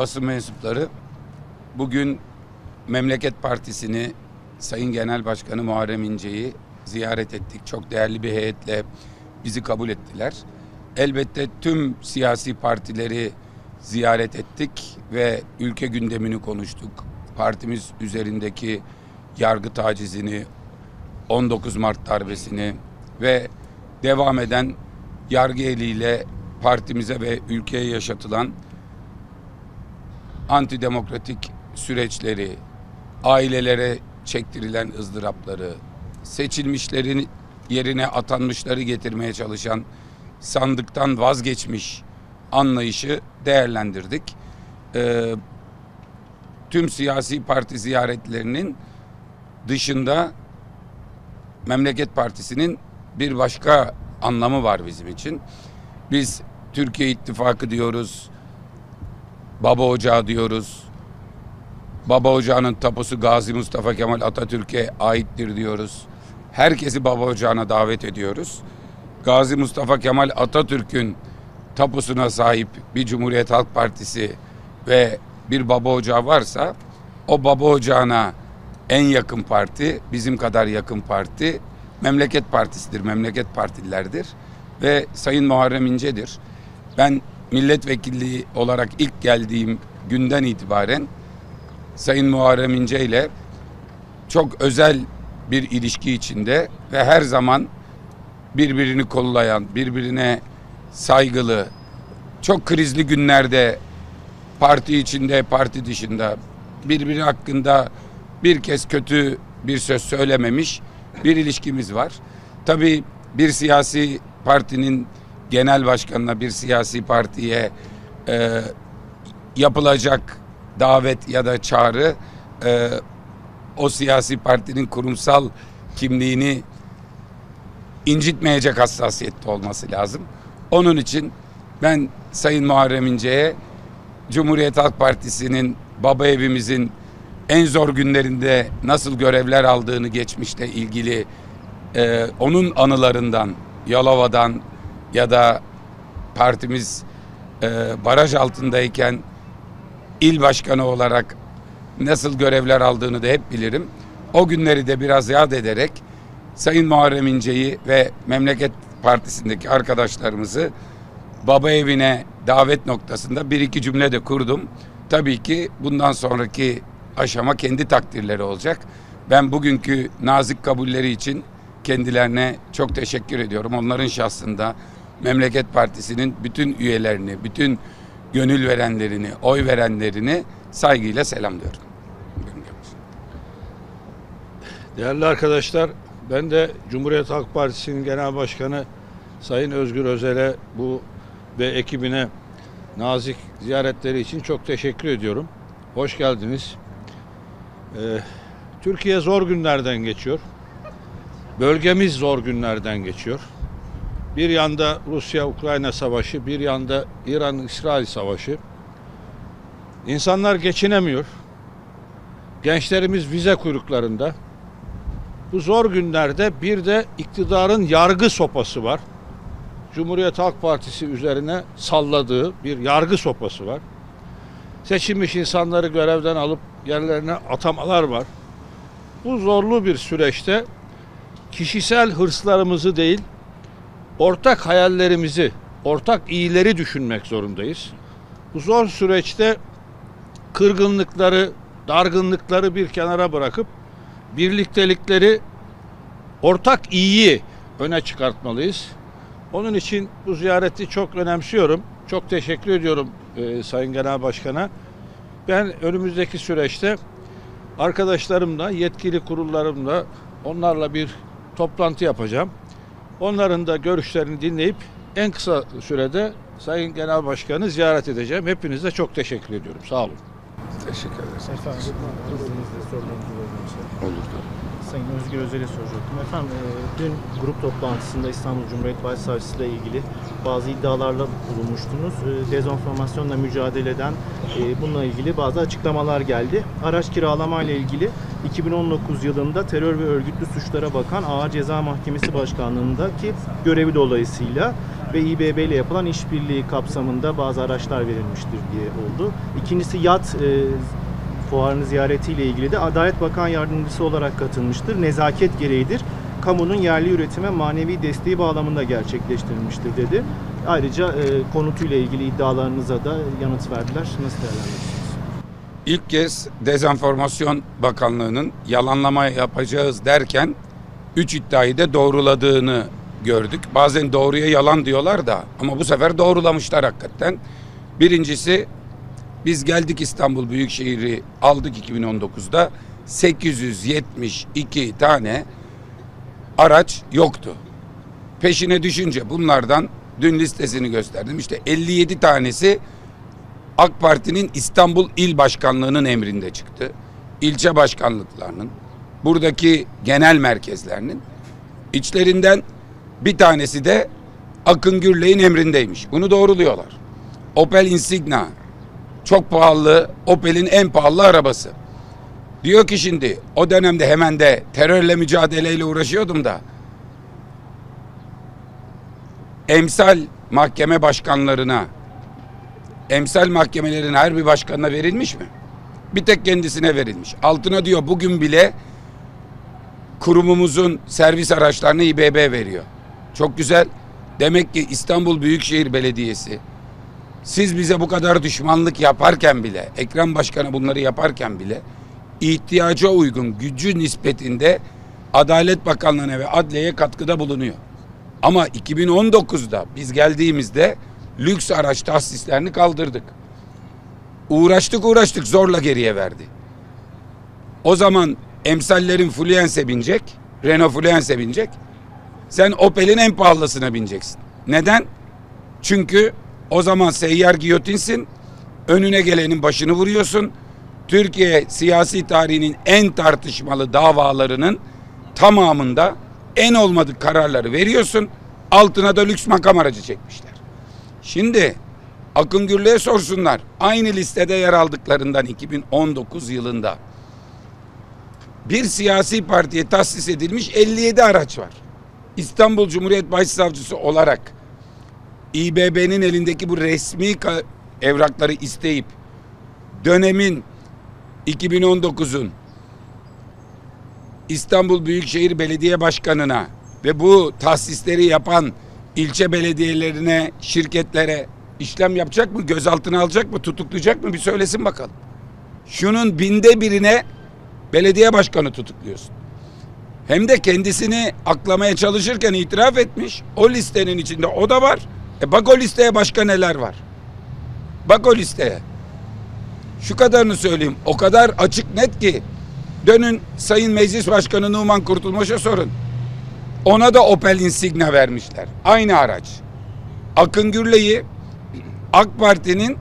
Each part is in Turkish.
basın mensupları, bugün Memleket Partisi'ni, Sayın Genel Başkanı Muharrem İnce'yi ziyaret ettik. Çok değerli bir heyetle bizi kabul ettiler. Elbette tüm siyasi partileri ziyaret ettik ve ülke gündemini konuştuk. Partimiz üzerindeki yargı tacizini, 19 Mart darbesini ve devam eden yargı eliyle partimize ve ülkeye yaşatılan antidemokratik süreçleri, ailelere çektirilen ızdırapları, seçilmişlerin yerine atanmışları getirmeye çalışan sandıktan vazgeçmiş anlayışı değerlendirdik. Tüm siyasi parti ziyaretlerinin dışında Memleket Partisi'nin bir başka anlamı var bizim için. Biz Türkiye İttifakı diyoruz, Baba Ocağı diyoruz. Baba Ocağı'nın tapusu Gazi Mustafa Kemal Atatürk'e aittir diyoruz. Herkesi Baba Ocağı'na davet ediyoruz. Gazi Mustafa Kemal Atatürk'ün tapusuna sahip bir Cumhuriyet Halk Partisi ve bir Baba Ocağı varsa, o Baba Ocağı'na en yakın parti, bizim kadar yakın parti Memleket Partisi'dir, Memleket Partililerdir ve Sayın Muharrem İnce'dir. Ben milletvekilliği olarak ilk geldiğim günden itibaren Sayın Muharrem İnce ile çok özel bir ilişki içinde ve her zaman birbirini kollayan, birbirine saygılı, çok krizli günlerde parti içinde, parti dışında birbiri hakkında bir kez kötü bir söz söylememiş bir ilişkimiz var. Tabii bir siyasi partinin genel başkanına, bir siyasi partiye yapılacak davet ya da çağrı o siyasi partinin kurumsal kimliğini incitmeyecek hassasiyette olması lazım. Onun için ben Sayın Muharrem İnce'ye Cumhuriyet Halk Partisi'nin, baba evimizin en zor günlerinde nasıl görevler aldığını geçmişte ilgili onun anılarından, Yalova'dan ya da partimiz baraj altındayken il başkanı olarak nasıl görevler aldığını da hep bilirim. O günleri de biraz yad ederek Sayın Muharrem İnce'yi ve Memleket Partisi'ndeki arkadaşlarımızı baba evine davet noktasında bir iki cümle de kurdum. Tabii ki bundan sonraki aşama kendi takdirleri olacak. Ben bugünkü nazik kabulleri için kendilerine çok teşekkür ediyorum. Onların şahsında Memleket Partisi'nin bütün üyelerini, bütün gönül verenlerini, oy verenlerini saygıyla selamlıyorum. Değerli arkadaşlar, ben de Cumhuriyet Halk Partisi'nin Genel Başkanı Sayın Özgür Özel'e ve ekibine nazik ziyaretleri için çok teşekkür ediyorum. Hoş geldiniz. Türkiye zor günlerden geçiyor. Bölgemiz zor günlerden geçiyor. Bir yanda Rusya-Ukrayna savaşı, bir yanda İran-İsrail savaşı. İnsanlar geçinemiyor. Gençlerimiz vize kuyruklarında. Bu zor günlerde bir de iktidarın yargı sopası var. Cumhuriyet Halk Partisi üzerine salladığı bir yargı sopası var. Seçilmiş insanları görevden alıp yerlerine atamalar var. Bu zorlu bir süreçte kişisel hırslarımızı değil, ortak hayallerimizi, ortak iyileri düşünmek zorundayız. Bu zor süreçte kırgınlıkları, dargınlıkları bir kenara bırakıp birliktelikleri, ortak iyiyi öne çıkartmalıyız. Onun için bu ziyareti çok önemsiyorum. Çok teşekkür ediyorum Sayın Genel Başkan'a. Ben önümüzdeki süreçte arkadaşlarımla, yetkili kurullarımla onlarla bir toplantı yapacağım. Onların da görüşlerini dinleyip en kısa sürede Sayın Genel Başkan'ı ziyaret edeceğim. Hepinize çok teşekkür ediyorum. Sağ olun. Teşekkür ederiz. Efendim, izninizle sorularınızı olursa. Olur. Sayın Özgür Özel'e soracaktım. Efendim, dün grup toplantısında İstanbul Cumhuriyet Başsavcısı ile ilgili bazı iddialarla bulunmuştunuz. Dezenformasyonla mücadeleden bununla ilgili bazı açıklamalar geldi. Araç kiralama ile ilgili 2019 yılında terör ve örgütlü suçlara bakan Ağır Ceza Mahkemesi Başkanlığındaki görevi dolayısıyla ve İBB ile yapılan işbirliği kapsamında bazı araçlar verilmiştir diye oldu. İkincisi yat fuarını ziyaretiyle ilgili de Adalet Bakan Yardımcısı olarak katılmıştır. Nezaket gereğidir. Kamunun yerli üretime manevi desteği bağlamında gerçekleştirilmiştir dedi. Ayrıca konutuyla ilgili iddialarınıza da yanıt verdiler. Nasıl değerlendiriyorsunuz? İlk kez Dezenformasyon Bakanlığı'nın yalanlama yapacağız derken 3 iddiayı da doğruladığını gördük. Bazen doğruya yalan diyorlar da ama bu sefer doğrulamışlar hakikaten. Birincisi, biz geldik İstanbul Büyükşehir'i aldık 2019'da 872 tane araç yoktu. Peşine düşünce bunlardan dün listesini gösterdim. İşte 57 tanesi AK Parti'nin İstanbul İl Başkanlığı'nın emrinde çıktı. İlçe başkanlıklarının, buradaki genel merkezlerinin, içlerinden bir tanesi de Akın Gürley'in emrindeymiş. Bunu doğruluyorlar. Opel Insigna çok pahalı, Opel'in en pahalı arabası. Diyor ki şimdi o dönemde hemen de terörle mücadeleyle uğraşıyordum da emsal mahkeme başkanlarına, emsal mahkemelerin her bir başkanına verilmiş mi? Bir tek kendisine verilmiş. Altına diyor bugün bile kurumumuzun servis araçlarını İBB veriyor. Çok güzel. Demek ki İstanbul Büyükşehir Belediyesi, siz bize bu kadar düşmanlık yaparken bile, Ekrem Başkan'a bunları yaparken bile ihtiyaca uygun gücü nispetinde Adalet Bakanlığı'na ve Adliye'ye katkıda bulunuyor. Ama 2019'da biz geldiğimizde lüks araç tahsislerini kaldırdık. Uğraştık zorla geriye verdi. O zaman emsallerin Fluence'e binecek, Renault Fluence'e binecek. Sen Opel'in en pahalısına bineceksin. Neden? Çünkü o zaman seyyar giyotinsin, önüne gelenin başını vuruyorsun. Türkiye siyasi tarihinin en tartışmalı davalarının tamamında en olmadık kararları veriyorsun. Altına da lüks makam aracı çekmişler. Şimdi Akın Gürley'e sorsunlar. Aynı listede yer aldıklarından 2019 yılında bir siyasi partiye tahsis edilmiş 57 araç var. İstanbul Cumhuriyet Başsavcısı olarak İBB'nin elindeki bu resmi evrakları isteyip dönemin 2019'un İstanbul Büyükşehir Belediye Başkanı'na ve bu tahsisleri yapan ilçe belediyelerine, şirketlere işlem yapacak mı? Gözaltına alacak mı? Tutuklayacak mı? Bir söylesin bakalım. Şunun 1/1000'ine belediye başkanı tutukluyorsun. Hem de kendisini aklamaya çalışırken itiraf etmiş. O listenin içinde o da var. Bak o listeye başka neler var. Bak o listeye. Şu kadarını söyleyeyim. O kadar açık net ki dönün Sayın Meclis Başkanı Numan Kurtulmuş'a sorun. Ona da Opel Insigna vermişler. Aynı araç. Akın Gürley'i AK Parti'nin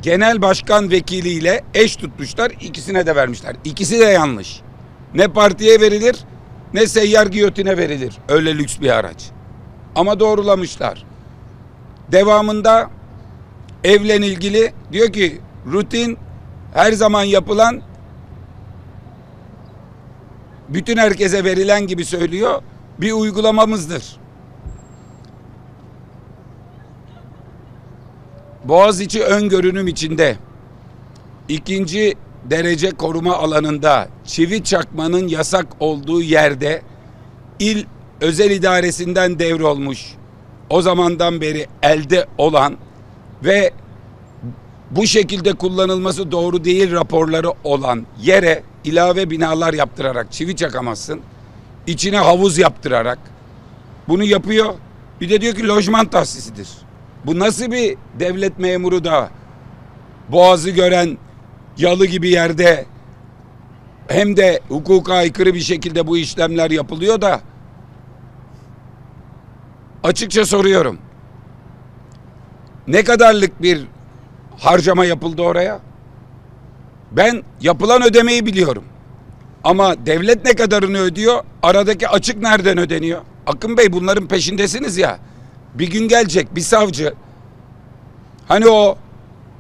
genel başkan vekiliyle eş tutmuşlar. İkisine de vermişler. İkisi de yanlış. Ne partiye verilir ne seyyar giyotine verilir. Öyle lüks bir araç. Ama doğrulamışlar. Devamında evle ilgili diyor ki rutin her zaman yapılan, bütün herkese verilen gibi söylüyor, bir uygulamamızdır. Boğaziçi öngörünüm içinde 2. derece koruma alanında çivi çakmanın yasak olduğu yerde il özel idaresinden devrolmuş, o zamandan beri elde olan ve bu şekilde kullanılması doğru değil raporları olan yere ilave binalar yaptırarak çivi çakamazsın. İçine havuz yaptırarak bunu yapıyor. Bir de diyor ki lojman tahsisidir. Bu nasıl bir devlet memuru da boğazı gören yalı gibi yerde hem de hukuka aykırı bir şekilde bu işlemler yapılıyor da, açıkça soruyorum. Ne kadarlık bir harcama yapıldı oraya? Ben yapılan ödemeyi biliyorum. Ama devlet ne kadarını ödüyor? Aradaki açık nereden ödeniyor? Akın Bey, bunların peşindesiniz ya. Bir gün gelecek bir savcı, hani o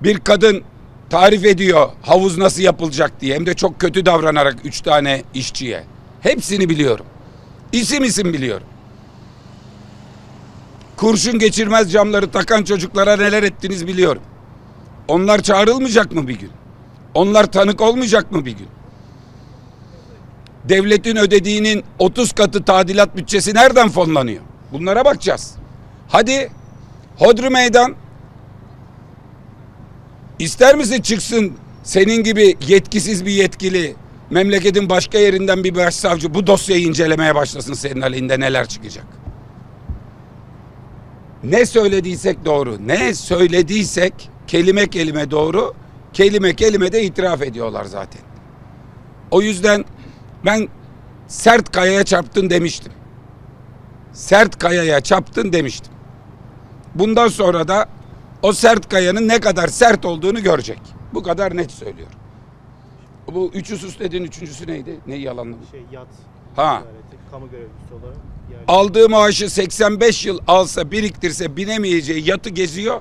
bir kadın tarif ediyor havuz nasıl yapılacak diye, hem de çok kötü davranarak 3 tane işçiye. Hepsini biliyorum. İsim biliyorum. kurşun geçirmez camları takan çocuklara neler ettiniz biliyorum. Onlar çağrılmayacak mı bir gün? Onlar tanık olmayacak mı bir gün? Devletin ödediğinin 30 katı tadilat bütçesi nereden fonlanıyor? Bunlara bakacağız. Hadi hodri meydan. İster misin çıksın senin gibi yetkisiz bir yetkili, memleketin başka yerinden bir başsavcı bu dosyayı incelemeye başlasın, senin aleyhinde neler çıkacak? Ne söylediysek doğru, ne söylediysek kelime kelime doğru, kelime kelime de itiraf ediyorlar zaten. O yüzden ben sert kayaya çarptın demiştim. Sert kayaya çarptın demiştim. Bundan sonra da o sert kayanın ne kadar sert olduğunu görecek. Bu kadar net söylüyorum. Bu üç husus dediğin üçüncüsü neydi? Neyi yalanladın? Yat Ha. ticareti, kamu görevlisi olarak. Aldığı maaşı 85 yıl alsa, biriktirse binemeyeceği yatı geziyor.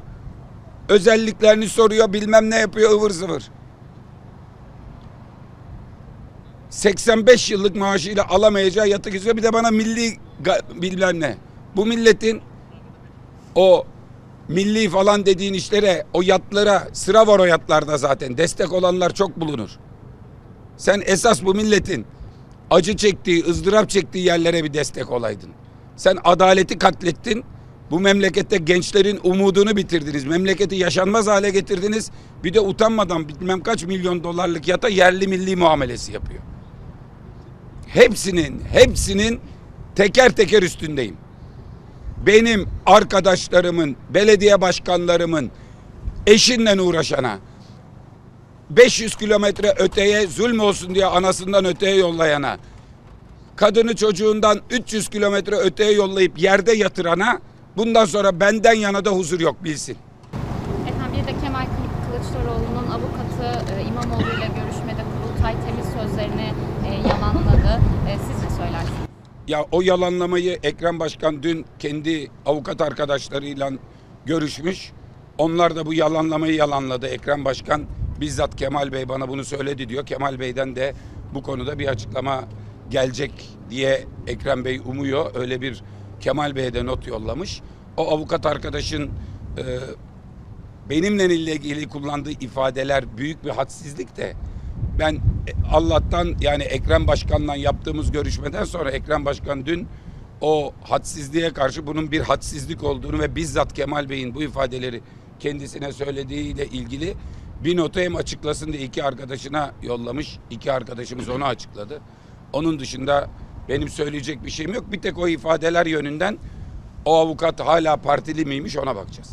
Özelliklerini soruyor, bilmem ne yapıyor, ıvır zıvır. 85 yıllık maaşıyla alamayacağı yatı geziyor. Bir de bana milli bilmem ne. Bu milletin o milli falan dediğin işlere, o yatlara sıra var, o yatlarda zaten. Destek olanlar çok bulunur. Sen esas bu milletin acı çektiği, ızdırap çektiği yerlere bir destek olaydın. Sen adaleti katlettin. Bu memlekette gençlerin umudunu bitirdiniz. Memleketi yaşanmaz hale getirdiniz. Bir de utanmadan bilmem kaç milyon dolarlık yata yerli milli muamelesi yapıyor. Hepsinin teker teker üstündeyim. Benim arkadaşlarımın, belediye başkanlarımın eşinle uğraşana, 500 kilometre öteye zulm olsun diye anasından öteye yollayana, kadını çocuğundan 300 kilometre öteye yollayıp yerde yatırana bundan sonra benden yana da huzur yok, bilsin. Efendim, bir de Kemal Kılıçdaroğlu'nun avukatı İmamoğlu ile görüşmede Kurultay temiz sözlerini yalanladı. Siz ne söylersiniz? Ya o yalanlamayı Ekrem Başkan dün kendi avukat arkadaşlarıyla görüşmüş. Onlar da bu yalanlamayı yalanladı. Ekrem Başkan bizzat Kemal Bey bana bunu söyledi diyor. Kemal Bey'den de bu konuda bir açıklama gelecek diye Ekrem Bey umuyor. Öyle bir Kemal Bey'e de not yollamış. O avukat arkadaşın benimle ilgili kullandığı ifadeler büyük bir hadsizlik de ben Allah'tan yani Ekrem Başkan'la yaptığımız görüşmeden sonra Ekrem Başkan dün o hadsizliğe karşı bunun bir hadsizlik olduğunu ve bizzat Kemal Bey'in bu ifadeleri kendisine söylediğiyle ilgili bir notu hem açıklasın diye iki arkadaşına yollamış. İki arkadaşımız onu açıkladı. Onun dışında benim söyleyecek bir şeyim yok. Bir tek o ifadeler yönünden o avukat hala partili miymiş ona bakacağız.